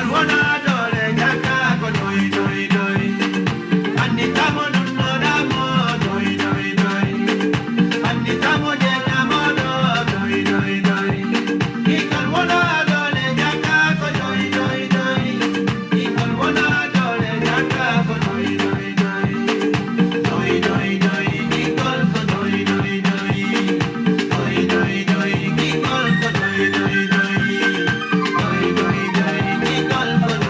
Doi doi doi, doi doi doi, di golfo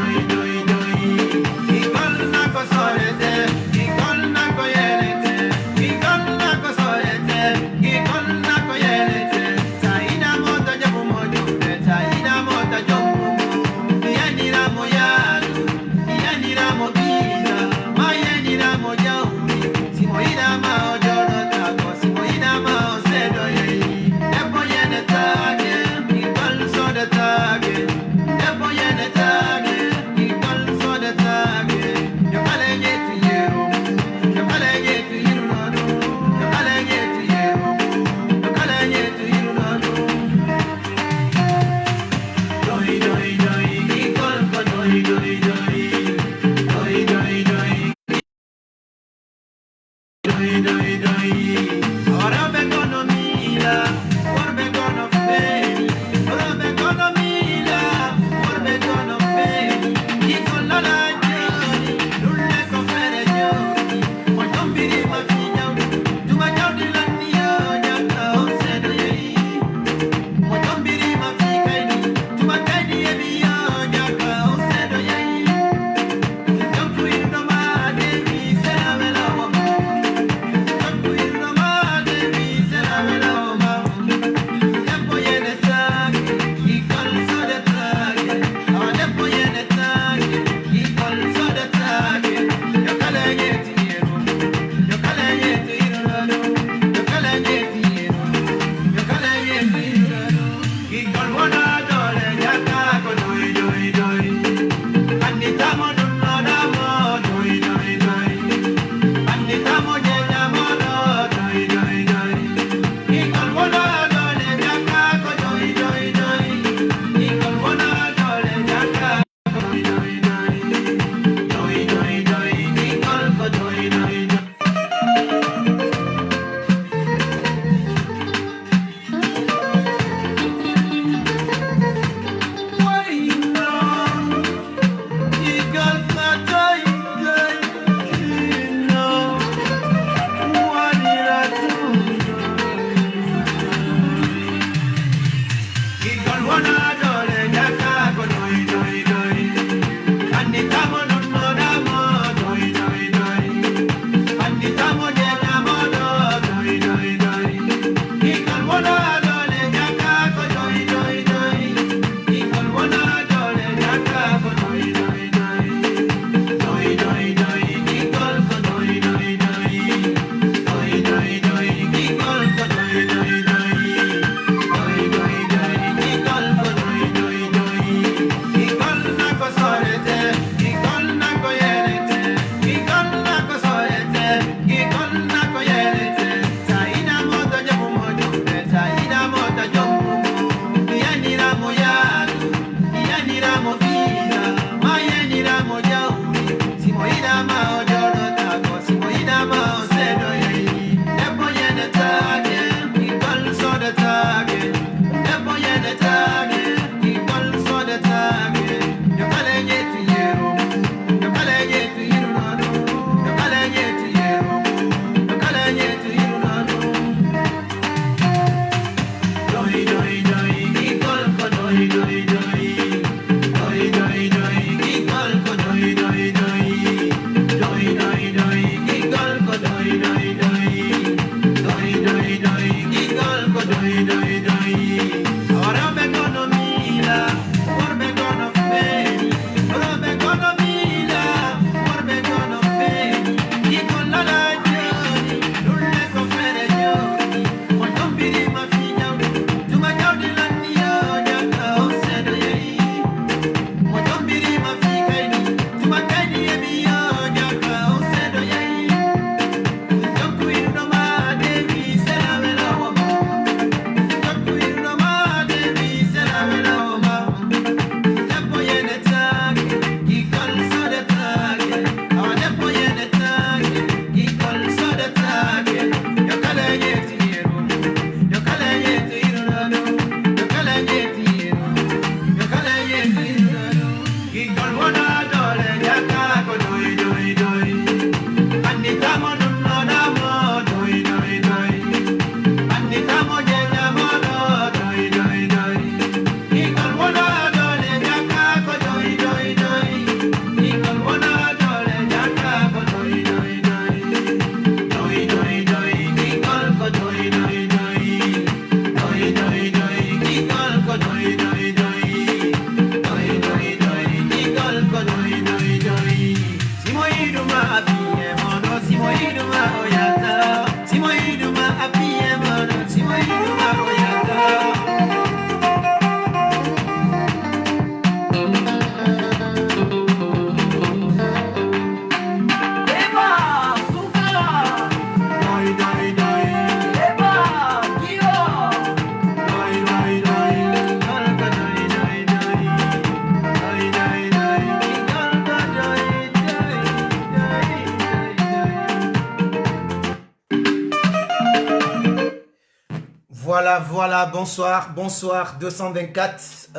Voilà, bonsoir 224.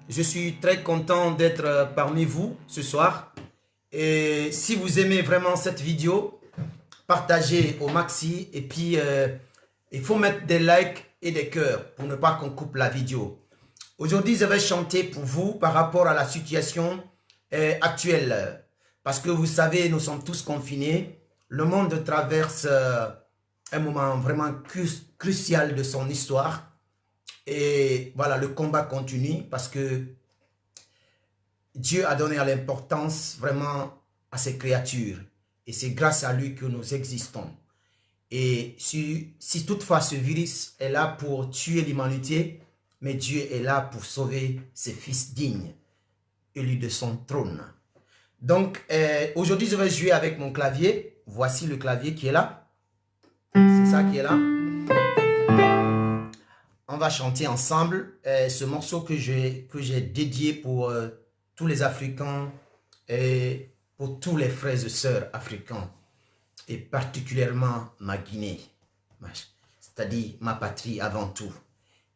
Je suis très content d'être parmi vous ce soir. Et si vous aimez vraiment cette vidéo, partagez au maxi. Et puis, il faut mettre des likes et des cœurs pour ne pas qu'on coupe la vidéo. Aujourd'hui, je vais chanter pour vous par rapport à la situation actuelle. Parce que vous savez, nous sommes tous confinés. Le monde traverse un moment vraiment crucial de son histoire. Et voilà, le combat continue parce que Dieu a donné l'importance vraiment à ses créatures. Et c'est grâce à lui que nous existons. Et si toutefois ce virus est là pour tuer l'humanité, mais Dieu est là pour sauver ses fils dignes, élus de son trône. Donc, aujourd'hui, je vais jouer avec mon clavier. Voici le clavier qui est là. C'est ça qui est là. On va chanter ensemble ce morceau que j'ai dédié pour tous les Africains et pour tous les frères et sœurs africains. Et particulièrement ma Guinée, c'est-à-dire ma patrie avant tout.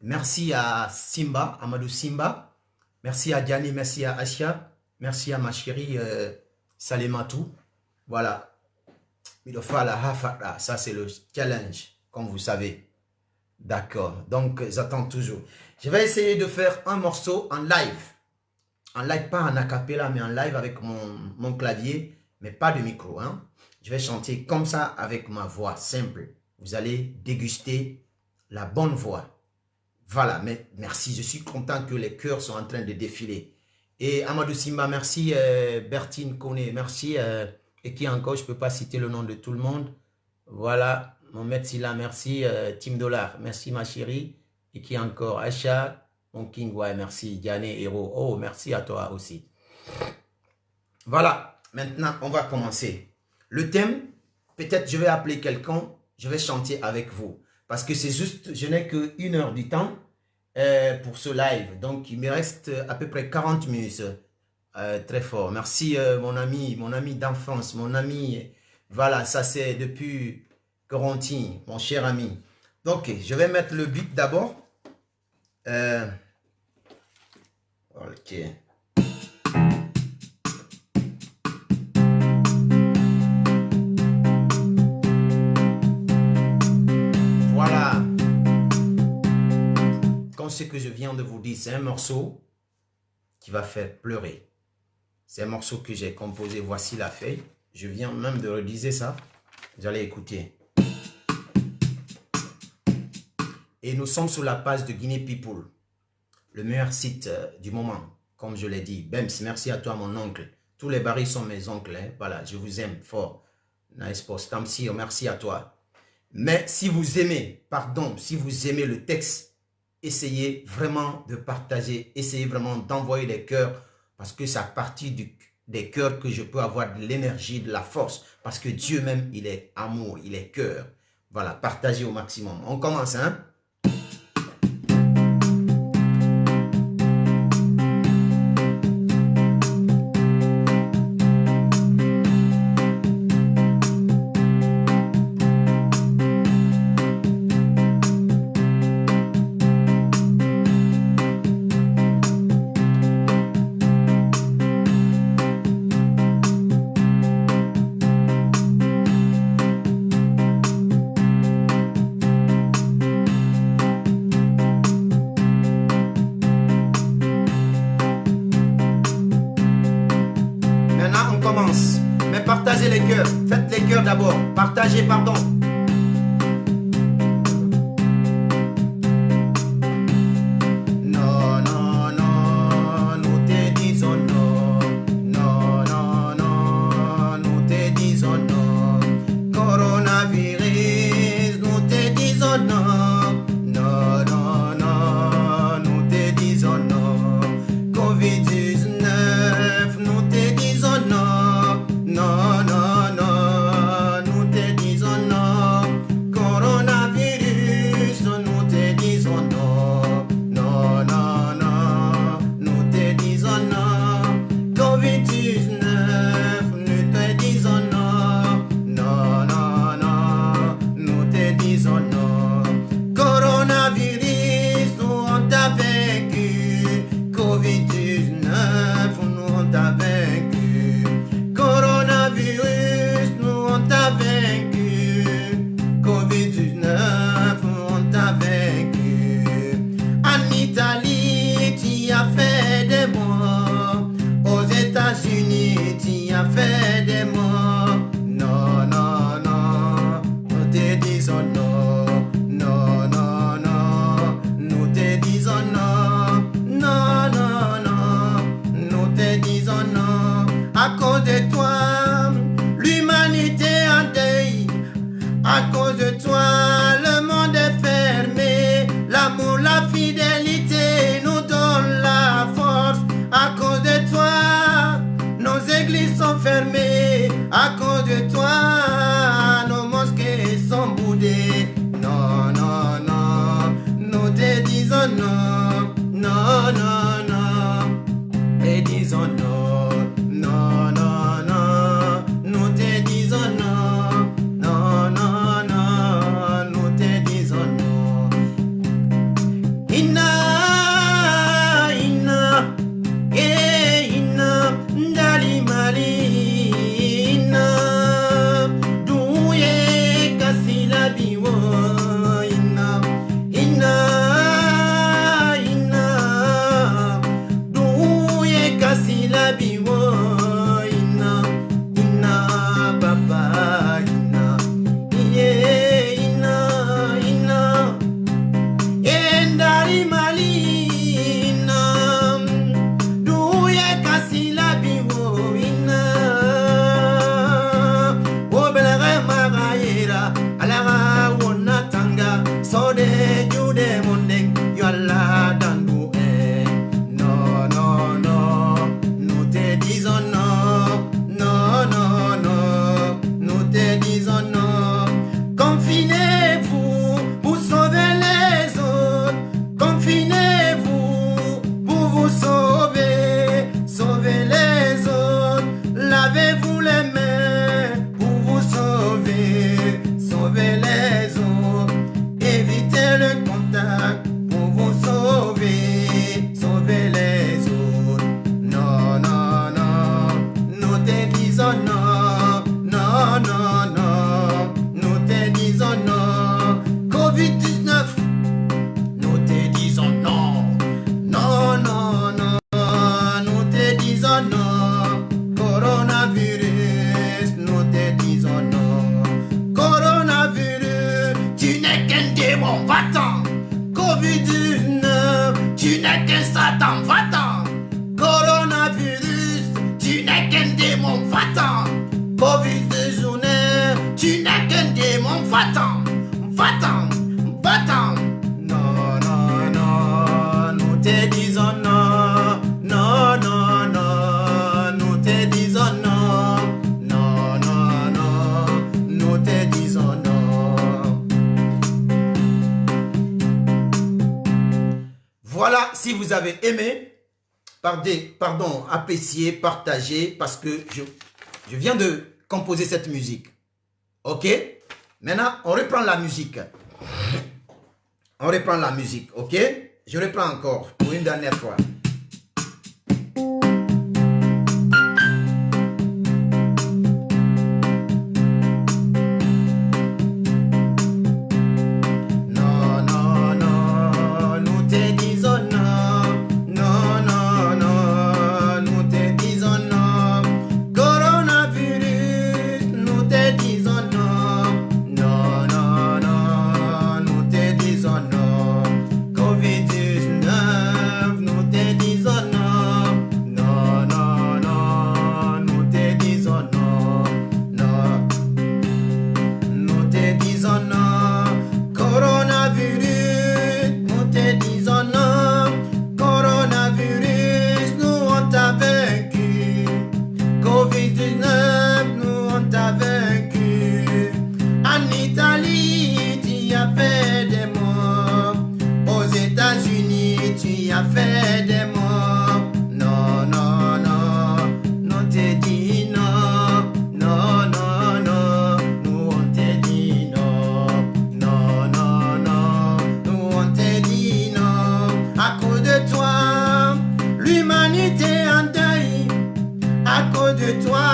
Merci à Simba, Amadou Simba. Merci à Diani, merci à Asha. Merci à ma chérie Salematou. Voilà. Ça c'est le challenge, comme vous savez. D'accord. Donc, j'attends toujours. Je vais essayer de faire un morceau en live. En live, pas en acapella, mais en live avec mon clavier, mais pas de micro. Hein. Je vais chanter comme ça avec ma voix simple. Vous allez déguster la bonne voix. Voilà, mais merci. Je suis content que les cœurs sont en train de défiler. Et Amadou Simba, merci. Bertine Kone, merci. Et qui encore, je ne peux pas citer le nom de tout le monde. Voilà, Mohamed Silla, merci. Tim Dollar, merci ma chérie. Et qui encore, Acha, mon King, ouais, merci. Diane Hero, oh, merci à toi aussi. Voilà, maintenant, on va commencer. Le thème, peut-être je vais appeler quelqu'un, je vais chanter avec vous. Parce que c'est juste, je n'ai que 1 heure du temps pour ce live. Donc, il me reste à peu près 40 minutes. Très fort. Merci mon ami d'enfance, mon ami. Voilà, ça c'est depuis Quarantine, mon cher ami. Donc, je vais mettre le beat d'abord. Ok. Voilà. Comme ce que je viens de vous dire, c'est un morceau qui va faire pleurer. C'est un morceau que j'ai composé. Voici la feuille. Je viens même de réaliser ça. Vous allez écouter. Et nous sommes sur la page de Guinée People. Le meilleur site du moment. Comme je l'ai dit. Bems, merci à toi mon oncle. Tous les barils sont mes oncles. Hein. Voilà, je vous aime fort. Nice post. Tamsir, merci à toi. Mais si vous aimez, pardon, si vous aimez le texte, essayez vraiment de partager. Essayez vraiment d'envoyer des cœurs. Parce que c'est à partir des cœurs que je peux avoir de l'énergie, de la force. Parce que Dieu même, il est amour, il est cœur. Voilà, partagez au maximum. On commence, hein? Mais partagez les cœurs. Faites les cœurs d'abord. Partagez, pardon. Non, non, non, nous te disons non. Non, non, non, nous te disons non. Coronavirus, nous te disons non. Non, non, non, nous te disons non. Covid-19, nous te disons non. Non, non, non, nous te disons non. va-t'en, va-t'en. Coronavirus, tu n'es qu'un démon, va-t'en. Covid-19, tu n'es qu'un démon, va-t'en, va-t'en, va-t'en. Non, non, non, nous te disons non, non, non, non, nous te disons non, non, non, non, nous te disons non. Voilà, si vous avez aimé, pardon, apprécié, partagé, parce que je viens de composer cette musique. Ok? Maintenant, on reprend la musique. On reprend la musique, ok? Je reprends encore pour une dernière fois. Non, non, non, nous te disons non. Non, non, non, nous te disons non. Coronavirus, nous te disons non. Non, non, non, nous te disons non. Covid-19, nous te disons non. Non, non, non, nous te disons non. Non, nous te disons non. Coronavirus, nous te disons non. Coronavirus, nous on t'a vaincu. Covid-19, nous on t'a vaincu. En Italie, tu as fait des morts. Aux États-Unis, tu as fait des morts. Non, non, non, nous te dit non. Non, non, non, nous on te dit non. Non, non, non, nous on te dit non. À cause de toi, l'humanité en deuil. À cause de toi,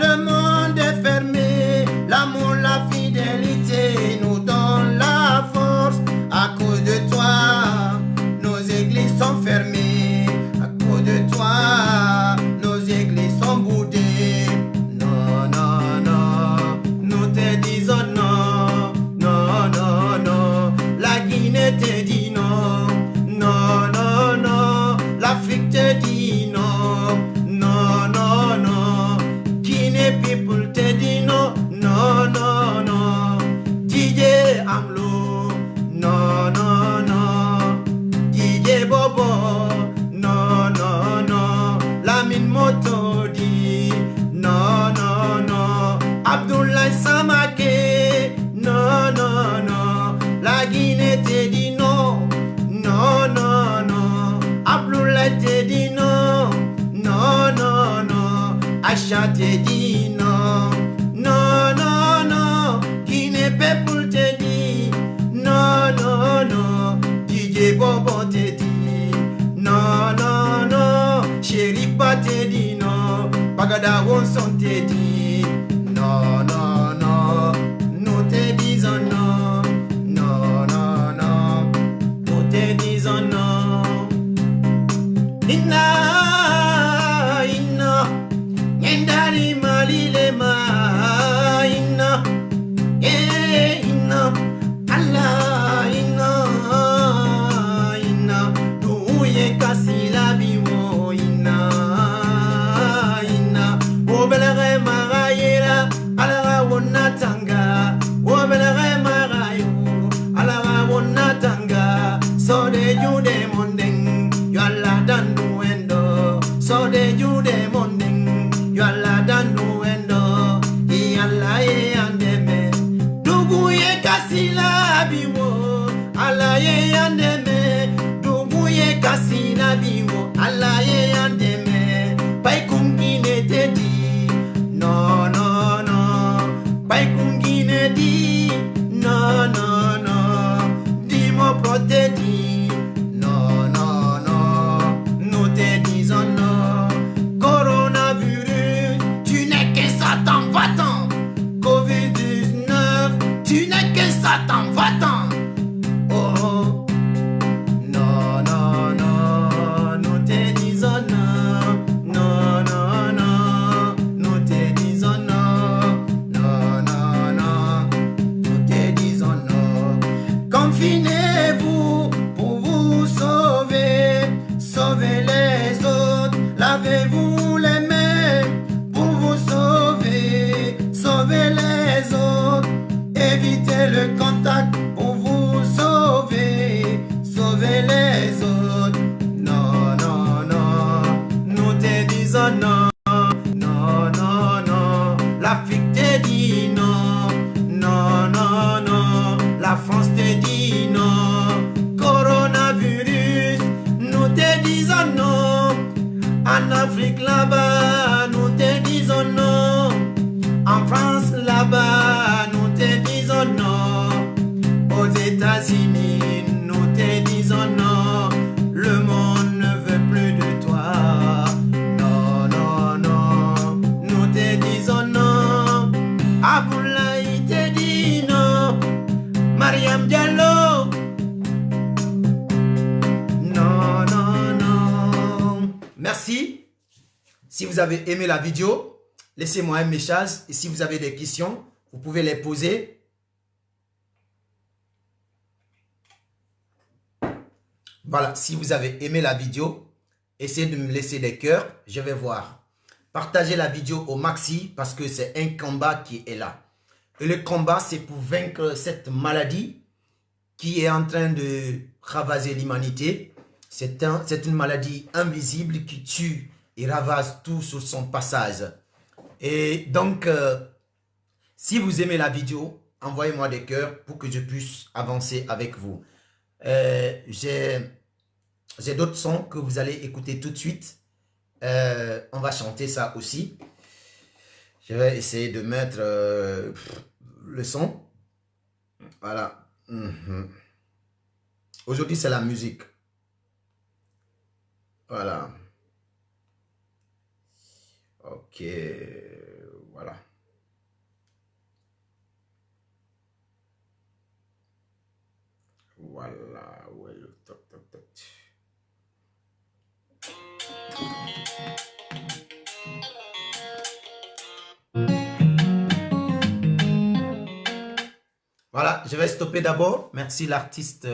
le monde est fermé. L'amour, la fidélité nous donne la force. À cause de toi, nos églises sont fermées. À cause de toi, nos églises sont boudées. Non, non, non, nous te disons non. Non, non, non, la Guinée te dit non. Non, non, non, l'Afrique te dit non. Non, non, non, Guinée people te dit non. Non, non, non, DJ Amlo. Non, non, non, DJ Bobo. Non, non, non, Lamine Moto dit non, non, non, Abdoulaye Samake. Non, non, non, la Guinée te dit non. Non, non, non, Abdoulaye te dit non. Non, non, non, Acha te dit non. Non, non, non, Guinée people te dit non, non, non, DJ Bobo te dit non, non, non, Chérifa te dit non. Bagada Wonson te dit non, non, non, nous te disons non. Non, non, non, nous te disons non. Inna, inna, Yendari malilema. Inna, inna, Allah, inna, inna, douye kasila biwo. Inna, inna, obelere marayela, alara wonatanga. Obelere marayo, alara wonatanga. So de jude mondeng, you alla dandu endo. So de jude mondeng, you alla dandu endo. Yalla ye andeme, dugu ye kasila biwo. Alla ye andeme, dugu ye kasila biwo. Alla ye andeme, pai kungine te di. No, no, no, pai kungine di. No, no, no, di mo prote di. No, no, no, nous te disons non. Corona là-bas, nous te disons non. En France, là-bas, nous te disons non. Aux États-Unis, nous te disons non. Le monde ne veut plus de toi. Non, non, non. Nous te disons non. Aboulaye te dit non. Mariam Diallo. Non, non, non. Merci. Si vous avez aimé la vidéo, laissez-moi un message. Et si vous avez des questions, vous pouvez les poser. Voilà, si vous avez aimé la vidéo, essayez de me laisser des cœurs. Je vais voir. Partagez la vidéo au maxi parce que c'est un combat qui est là. Et le combat, c'est pour vaincre cette maladie qui est en train de ravager l'humanité. C'est une maladie invisible qui tue et ravage tout sur son passage. Et donc, si vous aimez la vidéo, envoyez-moi des cœurs pour que je puisse avancer avec vous. J'ai d'autres sons que vous allez écouter tout de suite. On va chanter ça aussi. Je vais essayer de mettre le son. Voilà. Aujourd'hui, c'est la musique. Voilà. Ok. Voilà. Voilà. Ouais, toc, toc, toc. Voilà, je vais stopper d'abord. Merci l'artiste,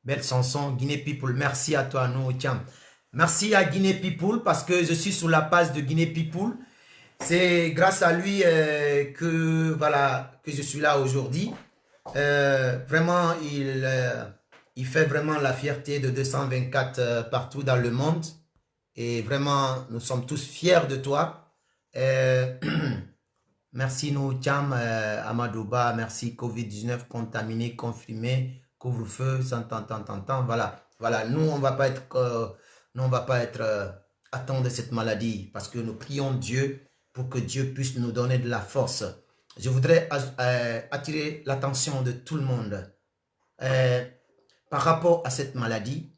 belle chanson, Guinée People. Merci à toi, nous, tiens. Merci à Guinée People parce que je suis sur la page de Guinée People. C'est grâce à lui que je suis là aujourd'hui. Vraiment, il fait vraiment la fierté de 224 partout dans le monde. Et vraiment, nous sommes tous fiers de toi. Merci nous, Tcham, Amadouba, merci Covid-19, contaminé, confirmé, couvre-feu, voilà, nous, on va pas être atteints de cette maladie parce que nous prions Dieu pour que Dieu puisse nous donner de la force. Je voudrais attirer l'attention de tout le monde par rapport à cette maladie.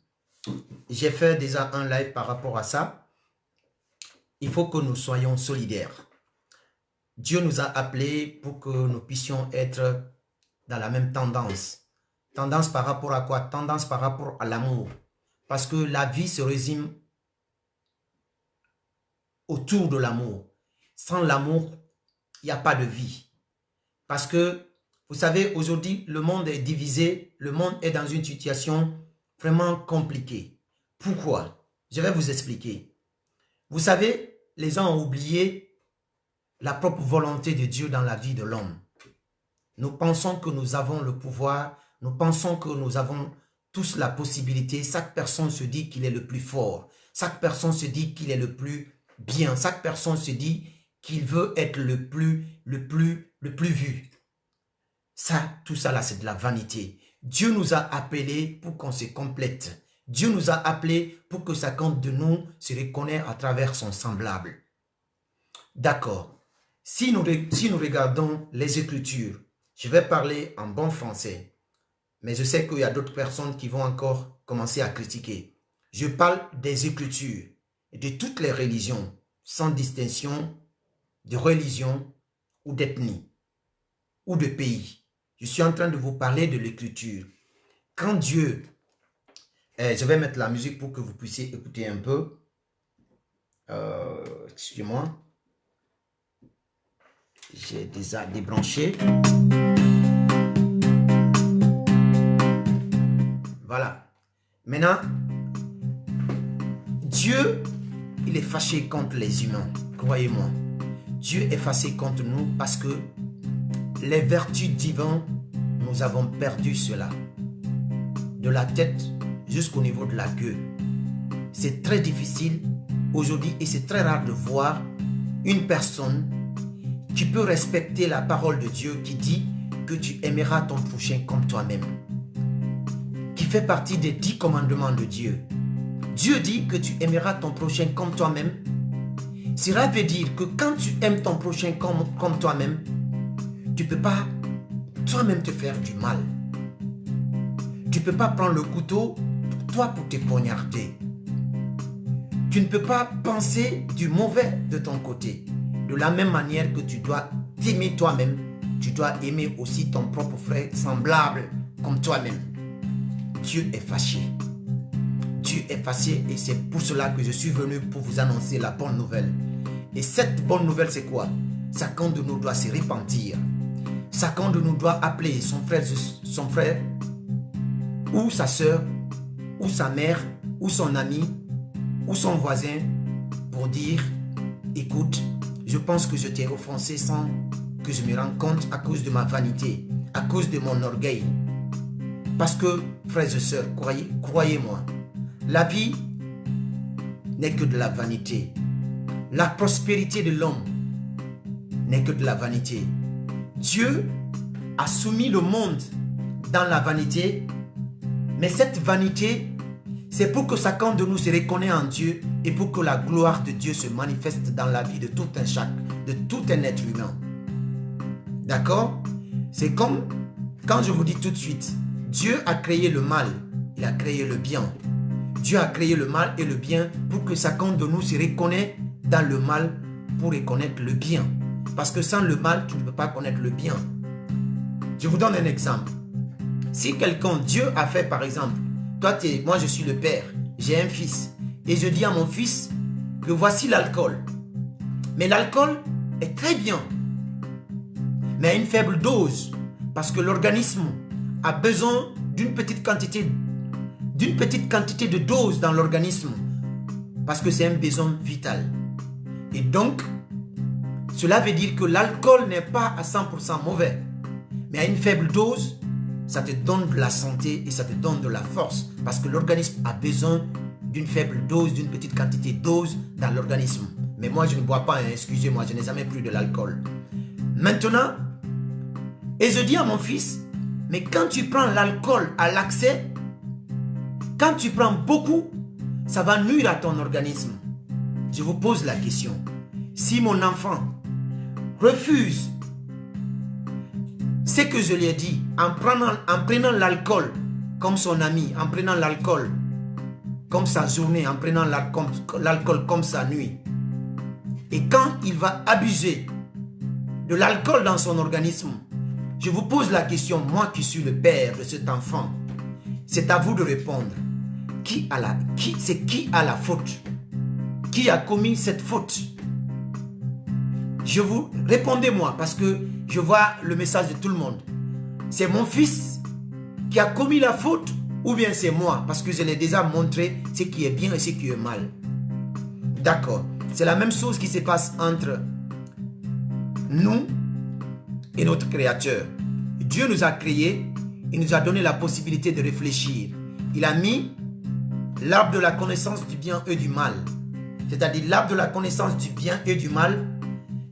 J'ai fait déjà un live par rapport à ça. Il faut que nous soyons solidaires. Dieu nous a appelés pour que nous puissions être dans la même tendance. Tendance par rapport à quoi? Tendance par rapport à l'amour. Parce que la vie se résume autour de l'amour. Sans l'amour, il n'y a pas de vie. Parce que, vous savez, aujourd'hui, le monde est divisé. Le monde est dans une situation vraiment compliquée. Pourquoi? Je vais vous expliquer. Vous savez, les gens ont oublié la propre volonté de Dieu dans la vie de l'homme. Nous pensons que nous avons le pouvoir, nous pensons que nous avons tous la possibilité. Chaque personne se dit qu'il est le plus fort. Chaque personne se dit qu'il est le plus bien. Chaque personne se dit qu'il veut être le plus vu. Ça, tout ça là, c'est de la vanité. Dieu nous a appelés pour qu'on se complète. Dieu nous a appelés pour que chacun de nous se reconnaisse à travers son semblable. D'accord. Si nous regardons les Écritures, je vais parler en bon français, mais je sais qu'il y a d'autres personnes qui vont encore commencer à critiquer. Je parle des Écritures et de toutes les religions, sans distinction de religion ou d'ethnie ou de pays. Je suis en train de vous parler de l'Écriture. Quand Dieu... je vais mettre la musique pour que vous puissiez écouter un peu. Excusez-moi. J'ai déjà débranché. Voilà. Maintenant, Dieu, il est fâché contre les humains. Croyez-moi. Dieu est fâché contre nous parce que les vertus divines, nous avons perdu cela. De la tête jusqu'au niveau de la queue. C'est très difficile aujourd'hui et c'est très rare de voir une personne qui peut respecter la parole de Dieu qui dit que tu aimeras ton prochain comme toi-même. Qui fait partie des 10 commandements de Dieu. Dieu dit que tu aimeras ton prochain comme toi-même. Cela veut dire que quand tu aimes ton prochain comme toi-même, tu ne peux pas toi-même te faire du mal. Tu ne peux pas prendre le couteau, toi, pour te poignarder. Tu ne peux pas penser du mauvais de ton côté. De la même manière que tu dois t'aimer toi-même, tu dois aimer aussi ton propre frère semblable comme toi-même. Dieu est fâché. Dieu est fâché et c'est pour cela que je suis venu pour vous annoncer la bonne nouvelle. Et cette bonne nouvelle, c'est quoi? Chacun de nous doit se repentir. Chacun de nous doit appeler son frère ou sa soeur, ou sa mère, ou son ami, ou son voisin pour dire, écoute, je pense que je t'ai offensé sans que je me rende compte à cause de ma vanité, à cause de mon orgueil. Parce que, frères et sœurs, croyez-moi, la vie n'est que de la vanité. La prospérité de l'homme n'est que de la vanité. Dieu a soumis le monde dans la vanité, mais cette vanité, c'est pour que chacun de nous se reconnaisse en Dieu et pour que la gloire de Dieu se manifeste dans la vie de tout un être humain. D'accord? C'est comme quand je vous dis tout de suite, Dieu a créé le mal, il a créé le bien. Dieu a créé le mal et le bien pour que chacun de nous se reconnaisse dans le mal pour reconnaître le bien. Parce que sans le mal, tu ne peux pas connaître le bien. Je vous donne un exemple. Si quelqu'un, Dieu a fait par exemple, moi je suis le père, j'ai un fils, et je dis à mon fils que voici l'alcool. Mais l'alcool est très bien, mais à une faible dose, parce que l'organisme a besoin d'une petite quantité de dose dans l'organisme, parce que c'est un besoin vital. Et donc, cela veut dire que l'alcool n'est pas à 100% mauvais, mais à une faible dose, ça te donne de la santé et ça te donne de la force, parce que l'organisme a besoin d'une faible dose, d'une petite quantité de dose dans l'organisme. Mais moi, je ne bois pas, hein, excusez-moi, je n'ai jamais pris de l'alcool. Maintenant, et je dis à mon fils, mais quand tu prends l'alcool à l'accès, quand tu prends beaucoup, ça va nuire à ton organisme. Je vous pose la question. Si mon enfant refuse ce que je lui ai dit, en prenant l'alcool comme son ami, en prenant l'alcool comme sa journée, en prenant l'alcool comme sa nuit, et quand il va abuser de l'alcool dans son organisme, je vous pose la question, moi qui suis le père de cet enfant, c'est à vous de répondre. Qui a la faute? Qui a commis cette faute? Répondez-moi, parce que je vois le message de tout le monde. C'est mon fils qui a commis la faute ou bien c'est moi? Parce que je l'ai déjà montré ce qui est bien et ce qui est mal. D'accord. C'est la même chose qui se passe entre nous et notre Créateur. Dieu nous a créés, il nous a donné la possibilité de réfléchir. Il a mis l'arbre de la connaissance du bien et du mal. C'est-à-dire l'arbre de la connaissance du bien et du mal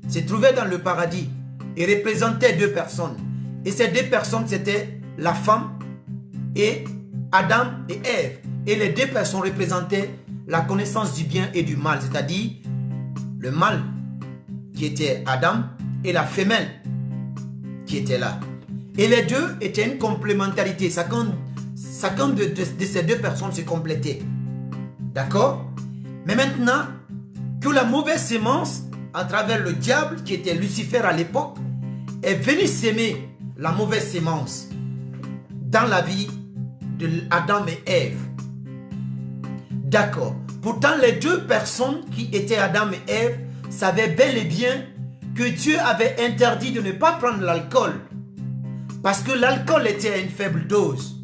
se trouvait dans le paradis et représentait deux personnes. Et ces deux personnes, c'était la femme et Adam et Ève. Et les deux personnes représentaient la connaissance du bien et du mal, c'est-à-dire le mal qui était Adam et la femelle qui était là. Et les deux étaient une complémentarité. Chacun de ces deux personnes se complétait. D'accord? Mais maintenant, que la mauvaise sémence, à travers le diable, qui était Lucifer à l'époque, est venu s'aimer la mauvaise sémence dans la vie d'Adam et Ève. D'accord. Pourtant, les deux personnes qui étaient Adam et Ève savaient bel et bien que Dieu avait interdit de ne pas prendre l'alcool. Parce que l'alcool était à une faible dose.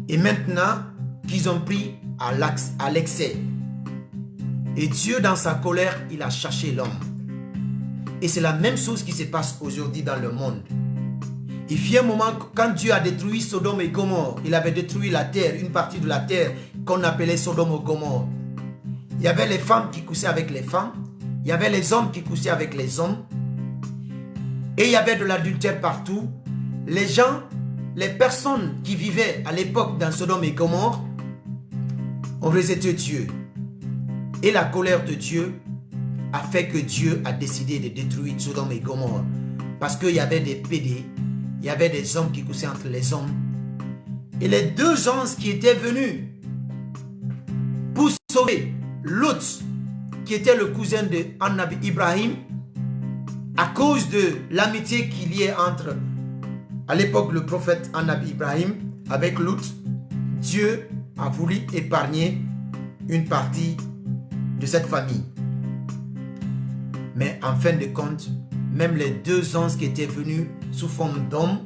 Et maintenant qu'ils ont pris à l'excès. Et Dieu, dans sa colère, il a chassé l'homme. Et c'est la même chose qui se passe aujourd'hui dans le monde. Il fut un moment, quand Dieu a détruit Sodome et Gomorrhe, il avait détruit la terre, une partie de la terre qu'on appelait Sodome et Gomorrhe. Il y avait les femmes qui couchaient avec les femmes. Il y avait les hommes qui couchaient avec les hommes. Et il y avait de l'adultère partout. Les gens, les personnes qui vivaient à l'époque dans Sodome et Gomorrhe ont rejeté Dieu. Et la colère de Dieu a fait que Dieu a décidé de détruire Sodome et Gomorrhe. Parce qu'il y avait des pédés, il y avait des hommes qui coussaient entre les hommes. Et les deux anges qui étaient venus pour sauver Lot, qui était le cousin de Annabi Ibrahim, à cause de l'amitié qu'il y ait entre, à l'époque, le prophète Annabi Ibrahim avec Lot, Dieu a voulu épargner une partie de cette famille. Mais en fin de compte, même les deux anges qui étaient venus sous forme d'hommes,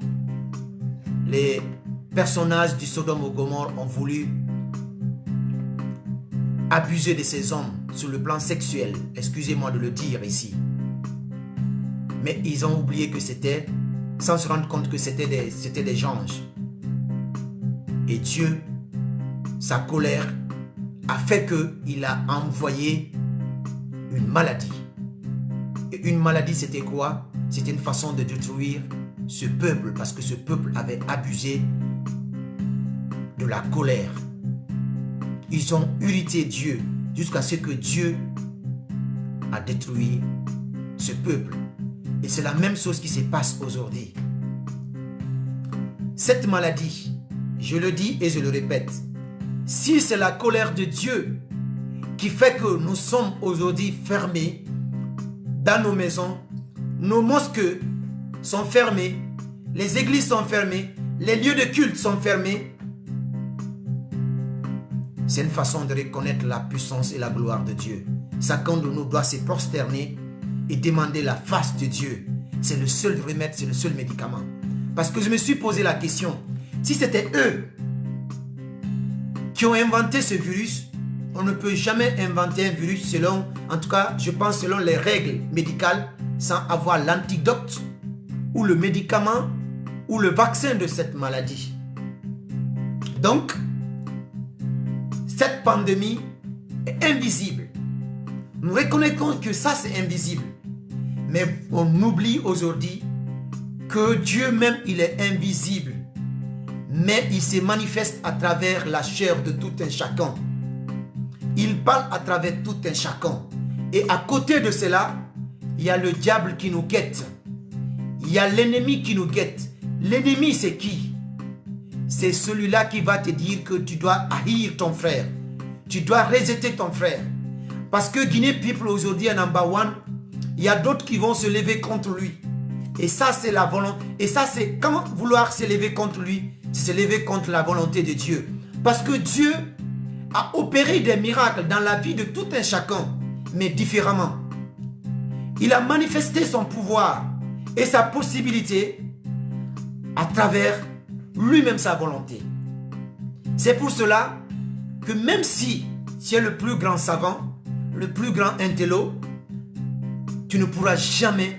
les personnages du Sodome et Gomorrhe ont voulu abuser de ces hommes sur le plan sexuel. Excusez-moi de le dire ici. Mais ils ont oublié que c'était, sans se rendre compte que c'était des anges. Et Dieu, sa colère, a fait qu'il a envoyé une maladie. Et une maladie, c'était quoi? C'était une façon de détruire ce peuple, parce que ce peuple avait abusé de la colère. Ils ont irrité Dieu jusqu'à ce que Dieu a détruit ce peuple. Et c'est la même chose qui se passe aujourd'hui. Cette maladie, je le dis et je le répète, si c'est la colère de Dieu qui fait que nous sommes aujourd'hui fermés dans nos maisons, nos mosquées sont fermées, les églises sont fermées, les lieux de culte sont fermés, c'est une façon de reconnaître la puissance et la gloire de Dieu. Chacun de nous doit se prosterner et demander la face de Dieu. C'est le seul remède, c'est le seul médicament. Parce que je me suis posé la question, si c'était eux qui ont inventé ce virus, on ne peut jamais inventer un virus selon, en tout cas, je pense selon les règles médicales, sans avoir l'antidote ou le médicament ou le vaccin de cette maladie. Donc, cette pandémie est invisible. Nous reconnaissons que ça c'est invisible. Mais on oublie aujourd'hui que Dieu même il est invisible. Mais il se manifeste à travers la chair de tout un chacun. Il parle à travers tout un chacun. Et à côté de cela, il y a le diable qui nous guette. Il y a l'ennemi qui nous guette. L'ennemi c'est qui? C'est celui-là qui va te dire que tu dois haïr ton frère. Tu dois rejeter ton frère. Parce que Guinée People aujourd'hui est number one. Il y a d'autres qui vont se lever contre lui. Et ça c'est la volonté. Et ça c'est quand vouloir se lever contre lui, c'est se lever contre la volonté de Dieu. Parce que Dieu a opéré des miracles dans la vie de tout un chacun, mais différemment. Il a manifesté son pouvoir et sa possibilité à travers lui-même sa volonté. C'est pour cela que même si tu es le plus grand savant, le plus grand intello, tu ne pourras jamais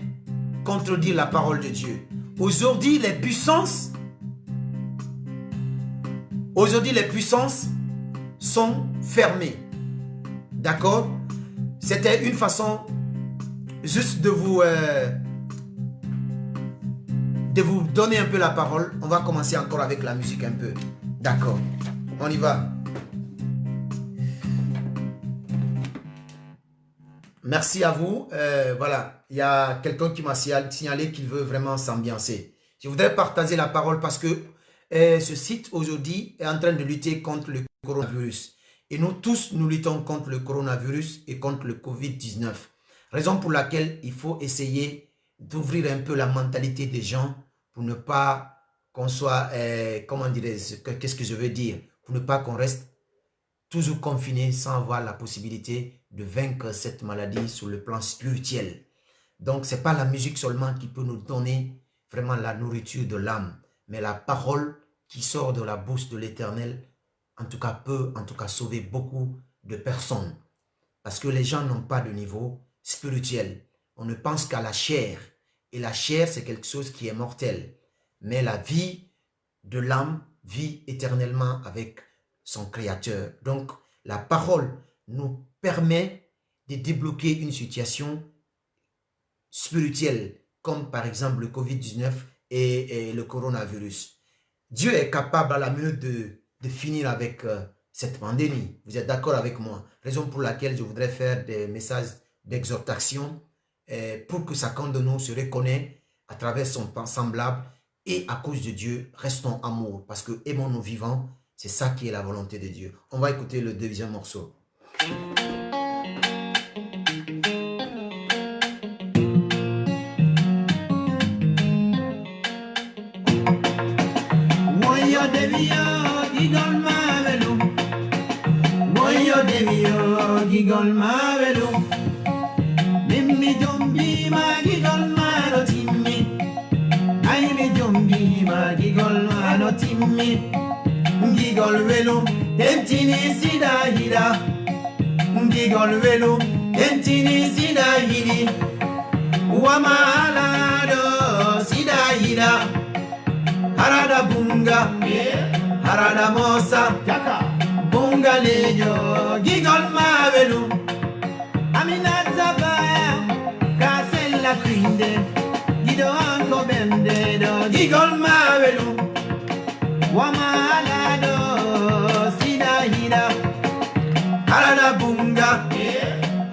contredire la parole de Dieu. Aujourd'hui, les puissances sont fermées. D'accord? C'était une façon juste de vous donner un peu la parole. On va commencer encore avec la musique un peu. D'accord, on y va. Merci à vous. Voilà, il y a quelqu'un qui m'a signalé qu'il veut vraiment s'ambiancer. Je voudrais partager la parole parce que ce site aujourd'hui est en train de lutter contre le coronavirus. Et nous tous, nous luttons contre le coronavirus et contre le Covid-19. Raison pour laquelle il faut essayer d'ouvrir un peu la mentalité des gens pour ne pas qu'on soit, comment dirais-je, qu'est-ce que je veux dire, pour ne pas qu'on reste toujours confiné sans avoir la possibilité de vaincre cette maladie sur le plan spirituel. Donc, ce n'est pas la musique seulement qui peut nous donner vraiment la nourriture de l'âme, mais la parole qui sort de la bouche de l'Éternel, en tout cas, peut sauver beaucoup de personnes. Parce que les gens n'ont pas de niveau spirituel. On ne pense qu'à la chair. Et la chair, c'est quelque chose qui est mortel. Mais la vie de l'âme vit éternellement avec son Créateur. Donc, la parole nous permet de débloquer une situation spirituelle, comme par exemple le Covid-19 et le coronavirus. Dieu est capable à la minute de finir avec cette pandémie. Vous êtes d'accord avec moi? Raison pour laquelle je voudrais faire des messages d'exhortation pour que chacun de nous se reconnaisse à travers son semblable et à cause de Dieu, restons amour parce que aimons-nous vivants, c'est ça qui est la volonté de Dieu. On va écouter le deuxième morceau. Gigol mavelo, mimmi jombi ma gigol mano timmi, ai mi jombi ma gigol mano timmi, gigol velo, tentini sida hida, gigol velo, tentini sida hidi, wamalado sida hida, harada bunga, harada mosa, bunga lejo, gigol mavelo, aminata baya, kasella quinde, gido anko bende do, gigol mavelo, wamalado sida hida, harada bunga,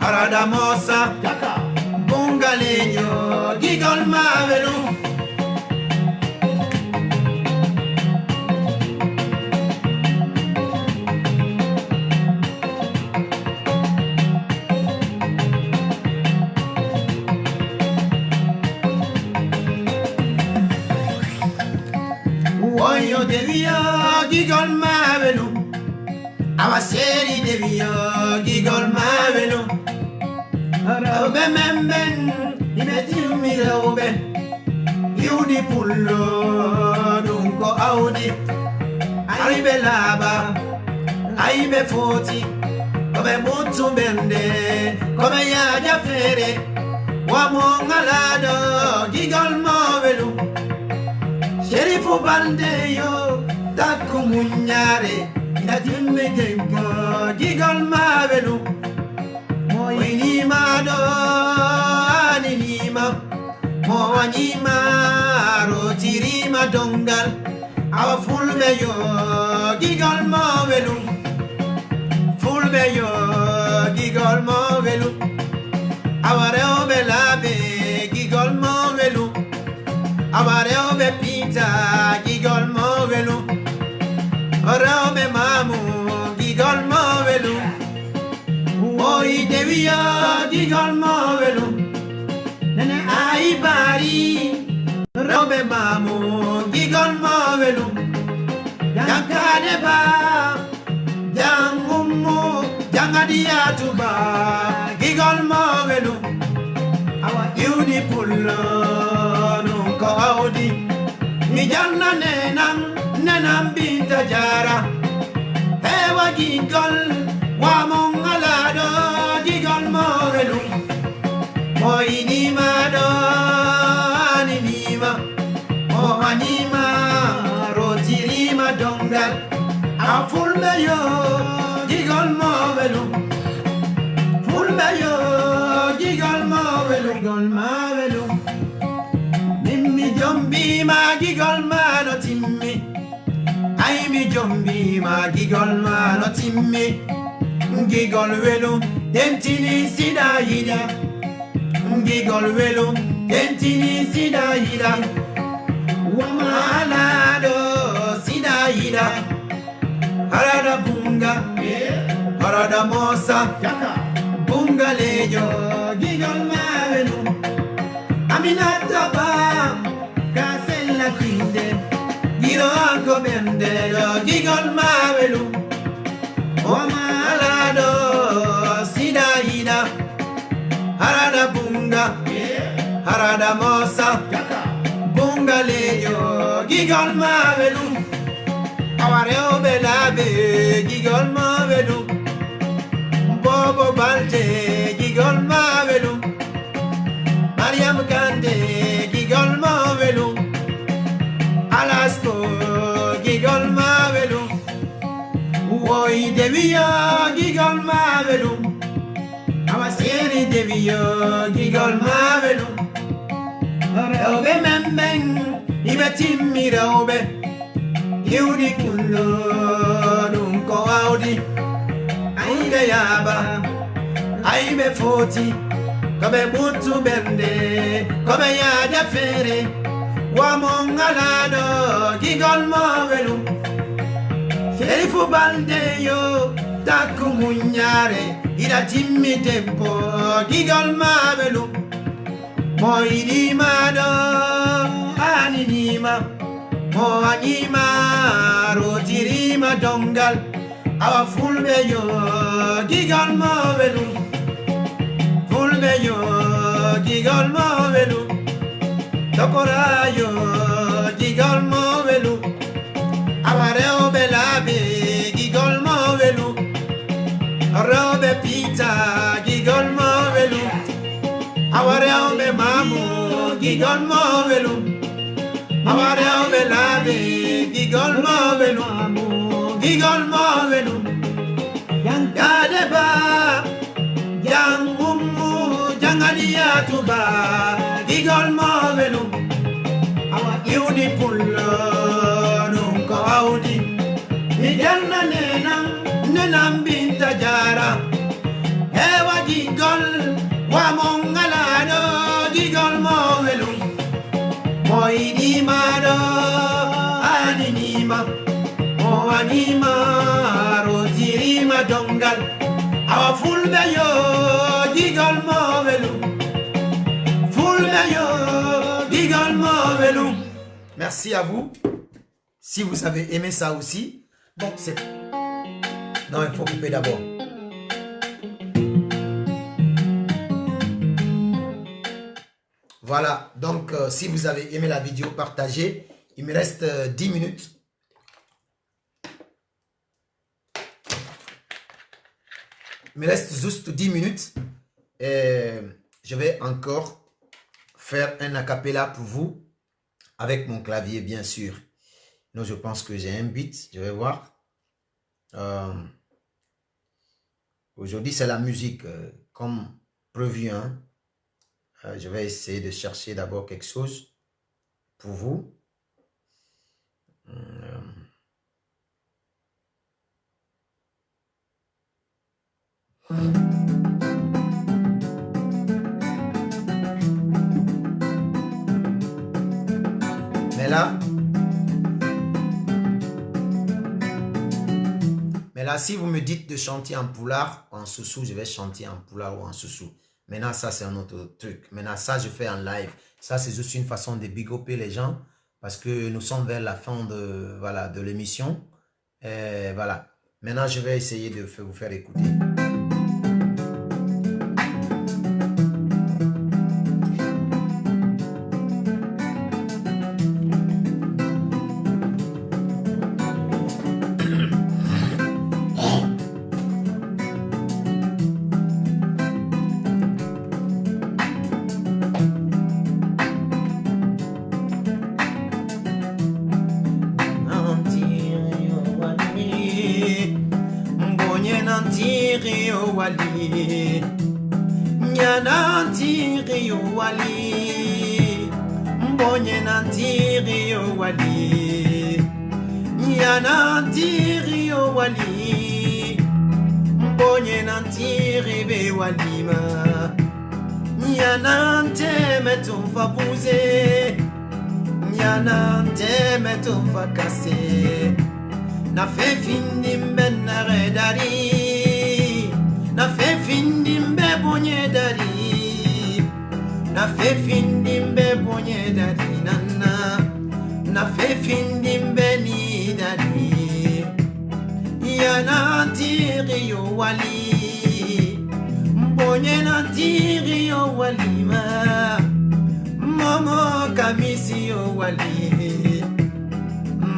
harada mosa, bunga lejo, gigol mavelo. Oyo devio gigol mavelo, awaseri devio gigol mavelo, obe memben imeti umira obe, yudi pullo dunko audi, aibe laba, aibe foti, obe mutu bende, kome ya jafere, wamongalado gigol mavelo. Sherifu bande yo, taku munyare, ina timme jengo, gigol mavelu. Moinima do, aninima, moanima, rotirima dongal, awa fulbe yo, gigol mavelu. Fulbe yo, gigol mavelu. Awa reobe labe, gigol mavelu. Amare obe pizza, gigol movelu. Ora obe mamu, gigol movelu. Oi devia, gigol movelu. Nene ai bari, robe mamu, gigol movelu. Yang kadeba, yang ummu, yang adiatuba, gigol movelu. Awa yudi pullo. Audi, mi janna nenam binta jara. Ewa gigol, wa mongalado, gigol movelu. Moinima do, aninima, mohanima, rotirima dongal. Afulme yo, gigol movelu. Fulme yo, gigol movelu, gigol movelu. Jombi ma gigol mano timmi, ai mi jombi ma gigol mano timmi, gigol velo, tentini sida hida, gigol velo, tentini sida hida, wamalado sida hida, harada bunga, harada mosa, bunga lejo, gigol mavelo, aminata ba. Quinde, giro anco bendero, gigol mavelu, o malado, sida hida, harada bunga, harada mosa, bunga lejo, gigol mavelu, aware obelabe, gigol mavelu, bobo balte, gigol mavelu, Mariam Kande, gigol mavelu. Alasko, gigol mavelu. Oi devio, gigol mavelu. Awaseri devio, gigol mavelu. Obe memben, ibetimira obe. Yudi kullo, dunko audi. Aibe yaba, aibe foti. Kobe butu bende, kobe yada fere. Wa mongalado, gigol mavelu. Sherifu balde yo, taku munyare. Ida timmi tempo, gigol mavelu. Mo idima do, aninima. Mo anima, rotirima dongal. Awa fulbe yo, gigol mavelu. Fulbe yo, gigol mavelu. Tokora yo, gigol mavelu. Awa reo belabe, gigol mavelu. Robe pizza, gigol mavelu. Awa reo be mamu, gigol mavelu. Awa reo belabe, gigol mavelu. Gigol mavelu. Yadeba, yang mumu, jangalia tuba. Gigol mavelu. Awa yudi pullo, nunko audi. Mijanna nenam binta jara. Ewa gigol, wa mongalado. Gigol mavelu. Moinima do, aninima. Mo anima, rotirima dongal. Awa fulbe yo, gigol mavelu. Fulbe yo, gigol mavelu. Merci à vous. Si vous avez aimé ça aussi, bon, c'est... Non, il faut couper d'abord. Voilà, donc si vous avez aimé la vidéo, partagez. Il me reste 10 minutes. Il me reste juste 10 minutes. Et je vais encore faire un acapella pour vous. Avec mon clavier, bien sûr. Donc, je pense que j'ai un beat. Je vais voir. Aujourd'hui, c'est la musique. Comme prévu, hein. Je vais essayer de chercher d'abord quelque chose pour vous. Mais là, si vous me dites de chanter en poulard ou en soussou, je vais chanter en poulard ou en soussou. Maintenant, ça, c'est un autre truc. Maintenant, ça, je fais en live. Ça, c'est juste une façon de bigoper les gens parce que nous sommes vers la fin de, voilà, de l'émission. Voilà. Maintenant, je vais essayer de vous faire écouter. Na fe findim ben redari, na fe findim be bonye dari, na fe findim be bonye dari nana, na fe findim be ni dari, ya na tiri yo wali, bonye na tiri yo wali ma, momo kamisi yo wali.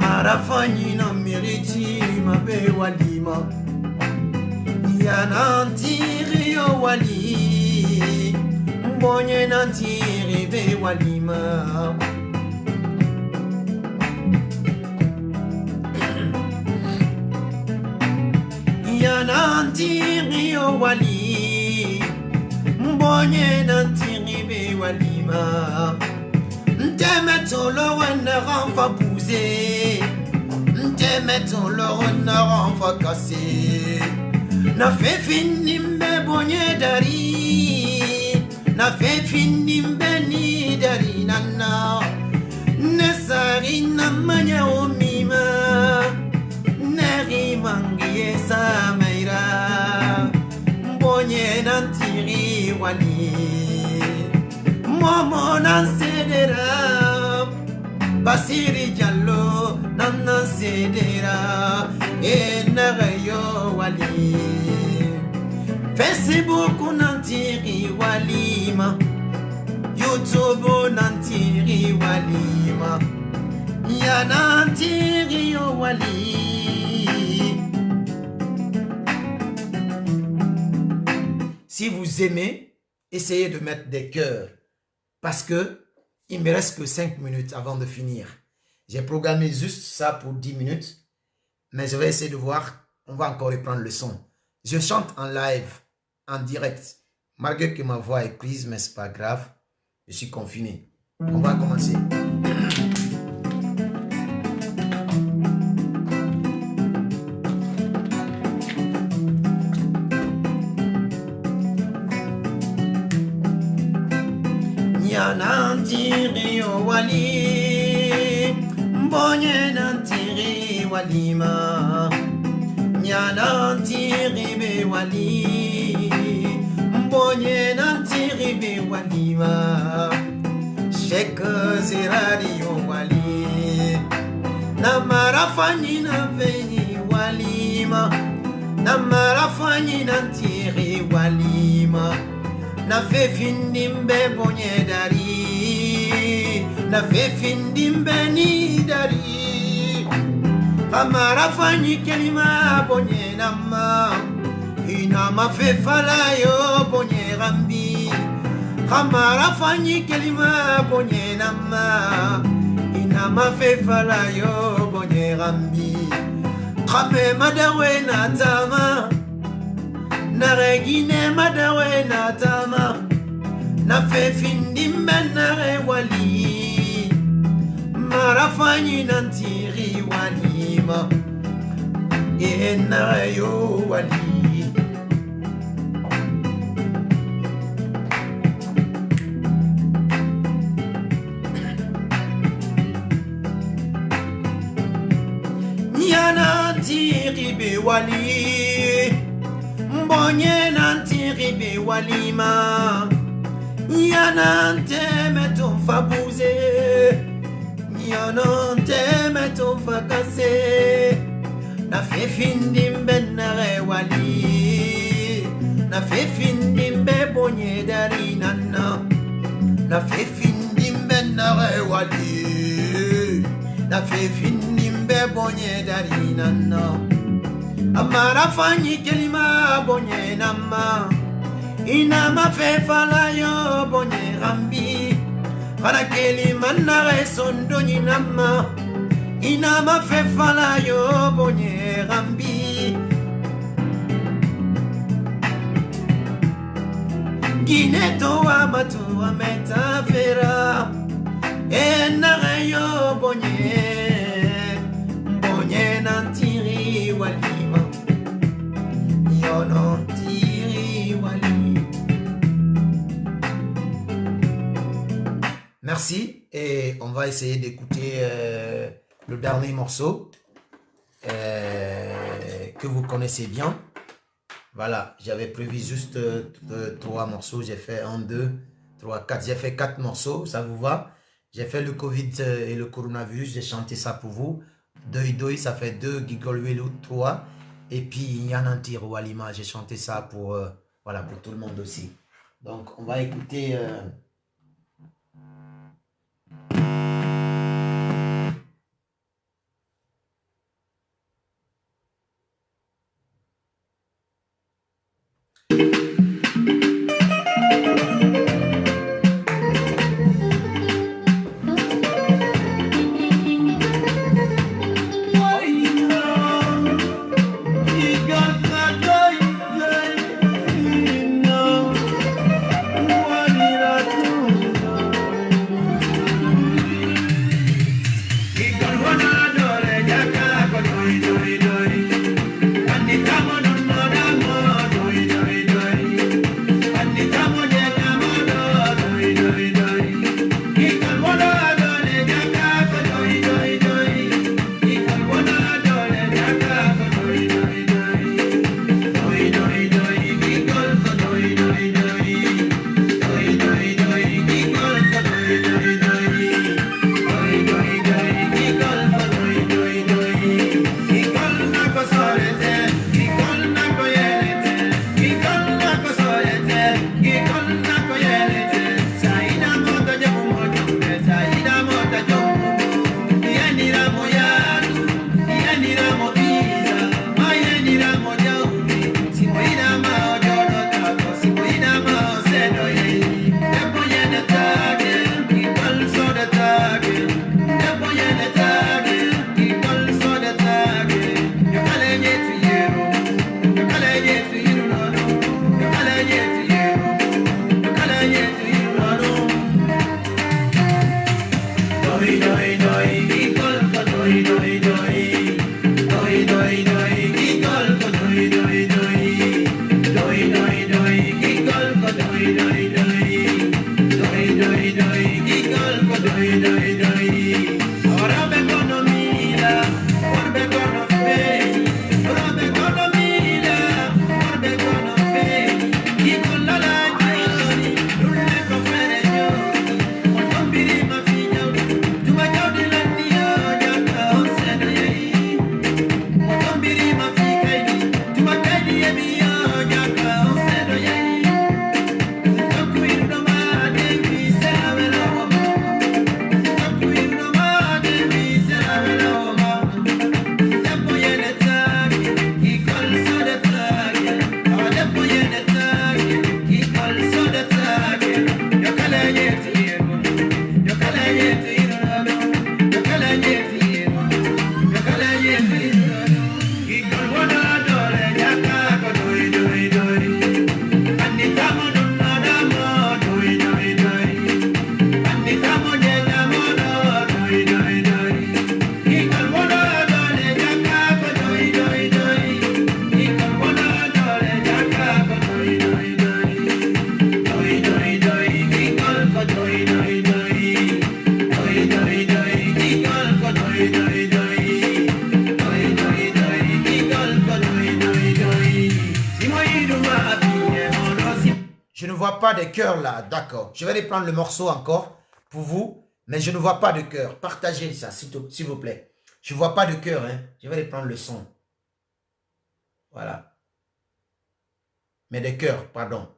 Marafanyi na miriti mabe walima ya nantiri yo wali mbonye nantiri be walima ya nantiri yo wali mbonye nantiri be walima Ntemeto le renard va pousser, Ntemeto le renard va casser. Na fe finim be bonye dari, na fe findim beni dari nana nesari na manya omima neri mangie samaira mbonye nantiri wali momo nansedera basiri jallo nanansedera enagayo wali Facebook nantiri walima YouTube nantiri walima ya nantiri yo wali. Si vous aimez, essayez de mettre des cœurs parce que il me reste que 5 minutes avant de finir. J'ai programmé juste ça pour 10 minutes, mais je vais essayer de voir. On va encore reprendre le son. Je chante en live, en direct, malgré que ma voix est prise, mais c'est pas grave. Je suis confiné. On va commencer. Nantiri wali mbonye nantiri walima nantiri be wali mbonye nantiri be walima Sheikh Zirari wali na marafani na veni walima na marafani nantiri walima na fe findimbe bonye dari na fe findimbe ni dari kamara fanyi kelima bonye nama ina ma fe falayo bonye rambi kamara fanyi kelima bonye nama ina ma fe falayo bonye rambi kame madawe na tama na regine madawe na tama na fe findim benare wali marafanyi nantiri walima na yo wali yana tiri be wali mbonye nantiri be walima yanante meton fabuze yanante meton fakase na fe findim benare wali na fe findim be bonye dari nana na fe findim benare wali na fe findim be bonye dari nana amara fanyi kelima bonye nama ina ma fe falayo bonye rambi kana kelima nare sondoni nama ina ma fe falayo bonye rambi gineto wa matu wa metafera nare yo bonye bonye nantiri walima nantiri wali. Merci et on va essayer d'écouter le dernier morceau que vous connaissez bien. Voilà, j'avais prévu juste 3 morceaux, j'ai fait 1, 2, 3, 4, j'ai fait 4 morceaux, ça vous va? J'ai fait le Covid et le coronavirus, j'ai chanté ça pour vous. Doi, ça fait 2, Gigolwelu 3. Et puis Yanantir Walima, j'ai chanté ça pour, voilà, pour tout le monde aussi. Donc on va écouter... Je ne vois pas de cœur là, d'accord. Je vais reprendre le morceau encore pour vous, mais je ne vois pas de cœur. Partagez ça, s'il vous plaît. Je ne vois pas de cœur, hein. Je vais reprendre le son. Voilà. Mais de cœur, pardon.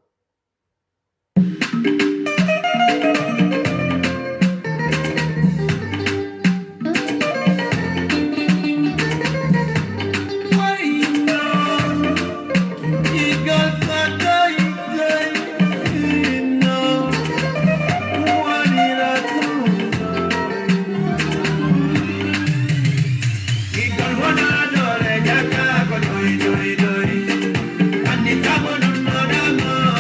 Doi doi doi, Anita mo no no no.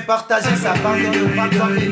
Partagez ça, pardon de partager.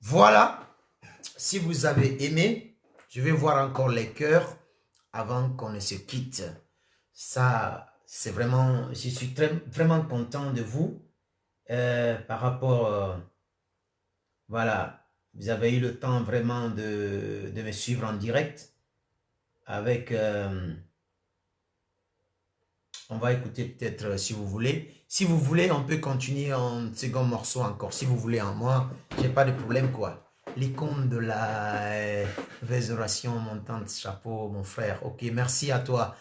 Voilà, si vous avez aimé, je vais voir encore les cœurs avant qu'on ne se quitte. Ça, c'est vraiment, je suis vraiment content de vous par rapport, voilà, vous avez eu le temps vraiment de me suivre en direct avec, on va écouter peut-être si vous voulez. Si vous voulez, on peut continuer en second morceau encore. Si vous voulez, en moi, j'ai pas de problème quoi. L'icône de la résurrection montante, chapeau, mon frère. Ok, merci à toi.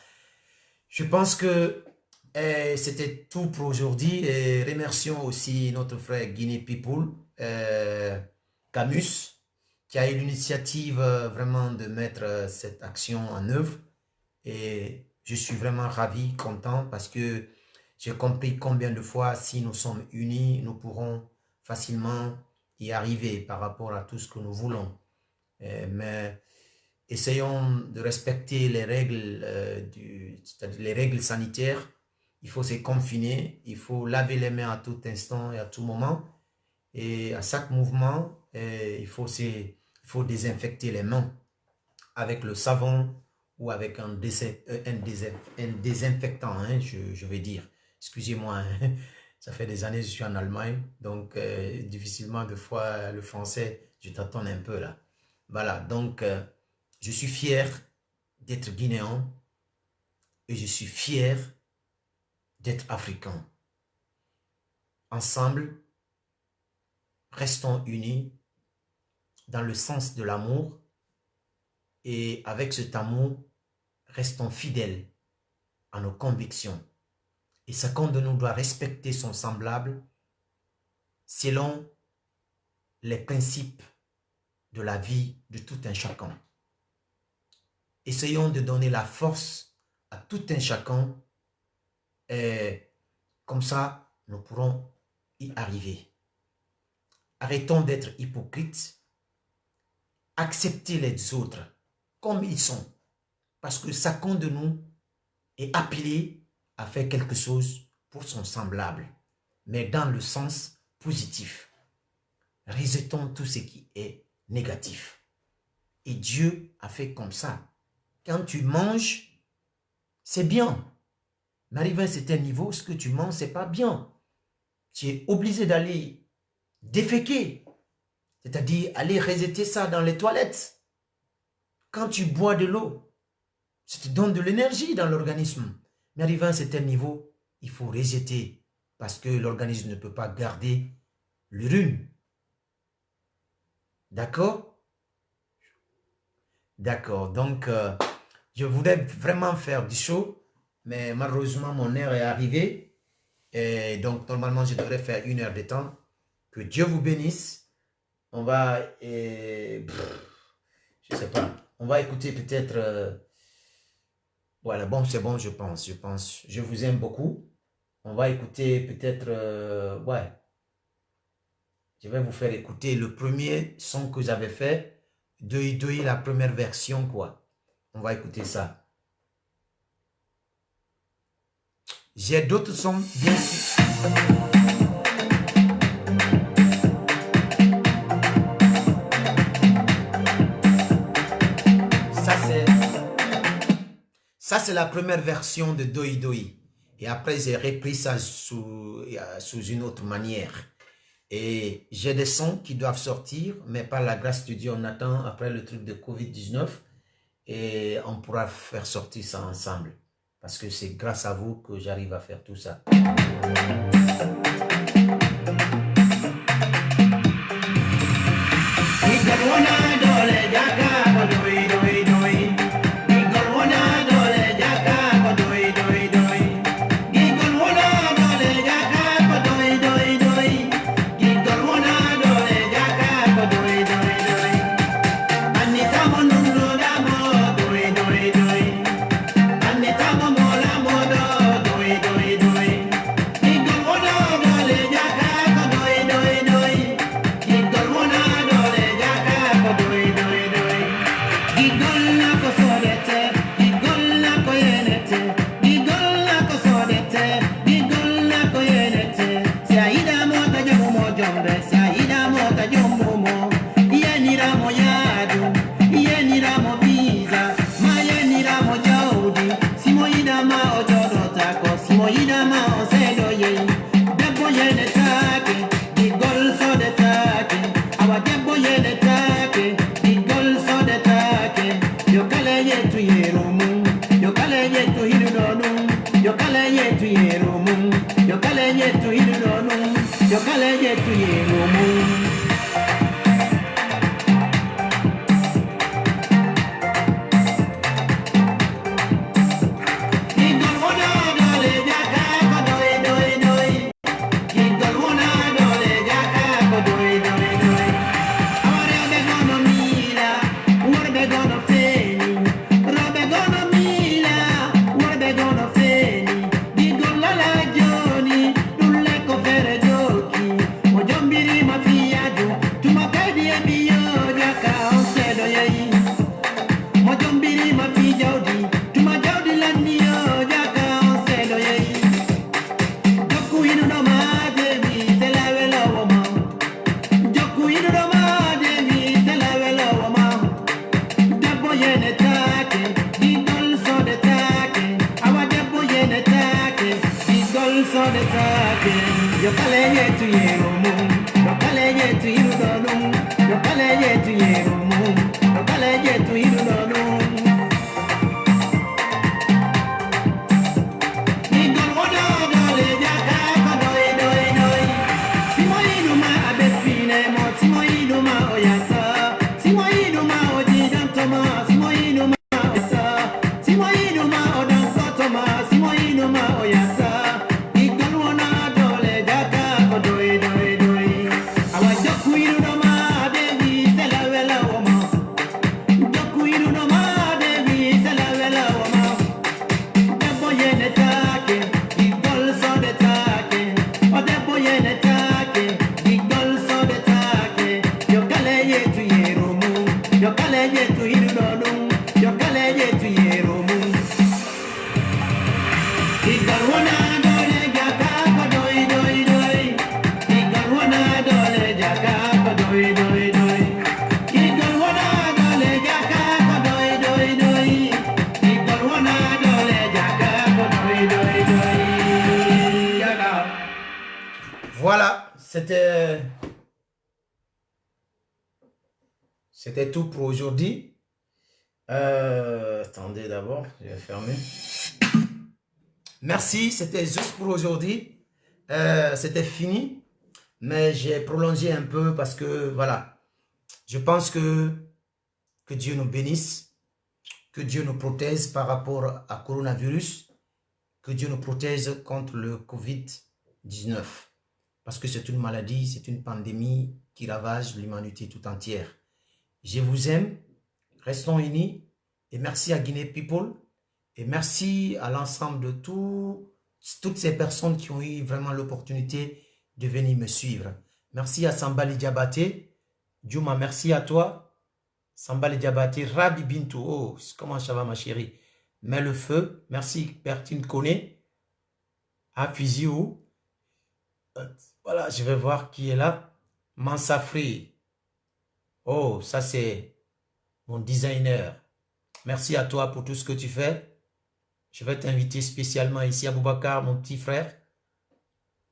Je pense que c'était tout pour aujourd'hui. Et remercions aussi notre frère Guinée People, Camus, qui a eu l'initiative vraiment de mettre cette action en œuvre. Et je suis vraiment ravi, content, parce que j'ai compris combien de fois, si nous sommes unis, nous pourrons facilement y arriver par rapport à tout ce que nous voulons. Mais essayons de respecter les règles, c'est-à-dire les règles sanitaires. Il faut se confiner, il faut laver les mains à tout instant et à tout moment. Et à chaque mouvement, il faut désinfecter les mains avec le savon ou avec un désinfectant, hein, je vais dire. Excusez-moi, hein, ça fait des années que je suis en Allemagne, donc difficilement de fois le français, je tâtonne un peu là. Voilà, donc je suis fier d'être guinéen et je suis fier d'être africain. Ensemble, restons unis dans le sens de l'amour et avec cet amour, restons fidèles à nos convictions. Et chacun de nous doit respecter son semblable selon les principes de la vie de tout un chacun. Essayons de donner la force à tout un chacun et comme ça, nous pourrons y arriver. Arrêtons d'être hypocrites. Acceptez les autres comme ils sont. Parce que chacun de nous est appelé à faire quelque chose pour son semblable, mais dans le sens positif. Rejetons tout ce qui est négatif. Et Dieu a fait comme ça. Quand tu manges, c'est bien. Mais arrivé à un certain niveau, ce que tu manges, c'est pas bien. Tu es obligé d'aller déféquer, c'est-à-dire aller rejeter ça dans les toilettes. Quand tu bois de l'eau, ça te donne de l'énergie dans l'organisme. Mais arrivé à un certain niveau, il faut rejeter parce que l'organisme ne peut pas garder l'urine. D'accord? D'accord. Donc, je voulais vraiment faire du show, mais malheureusement, mon heure est arrivée. Et donc, normalement, je devrais faire 1 heure de temps. Que Dieu vous bénisse. On va, je sais pas, on va écouter peut-être, voilà, bon, c'est bon, je pense, je vous aime beaucoup. On va écouter peut-être, ouais, je vais vous faire écouter le premier son que j'avais fait, Doi Doi, la première version, quoi. On va écouter ça. J'ai d'autres sons, bien sûr. Ça, c'est la première version de Doi Doi. Et après, j'ai repris ça sous une autre manière. Et j'ai des sons qui doivent sortir, mais par la grâce de Dieu, on attend après le truc de Covid-19 et on pourra faire sortir ça ensemble. Parce que c'est grâce à vous que j'arrive à faire tout ça. Voilà, c'était tout pour aujourd'hui. Attendez d'abord, je vais fermer. Merci, c'était juste pour aujourd'hui. C'était fini, mais j'ai prolongé un peu parce que, voilà, je pense que Dieu nous bénisse, que Dieu nous protège par rapport à coronavirus, que Dieu nous protège contre le Covid Parce que c'est une maladie, c'est une pandémie qui ravage l'humanité tout entière. Je vous aime, restons unis et merci à Guinée People et merci à l'ensemble de toutes ces personnes qui ont eu vraiment l'opportunité de venir me suivre. Merci à Sambali Diabaté. Djouma, merci à toi. Sambali Diabaté, Rabi Bintou. Oh, comment ça va ma chérie? Mets le feu. Merci Bertine Koné. Afiziou. Voilà, je vais voir qui est là. Mansafri. Oh, ça c'est mon designer. Merci à toi pour tout ce que tu fais. Je vais t'inviter spécialement ici à Boubacar, mon petit frère.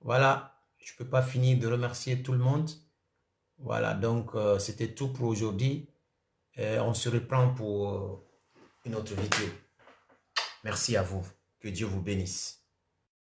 Voilà, je ne peux pas finir de remercier tout le monde. Voilà, donc c'était tout pour aujourd'hui. On se reprend pour une autre vidéo. Merci à vous. Que Dieu vous bénisse.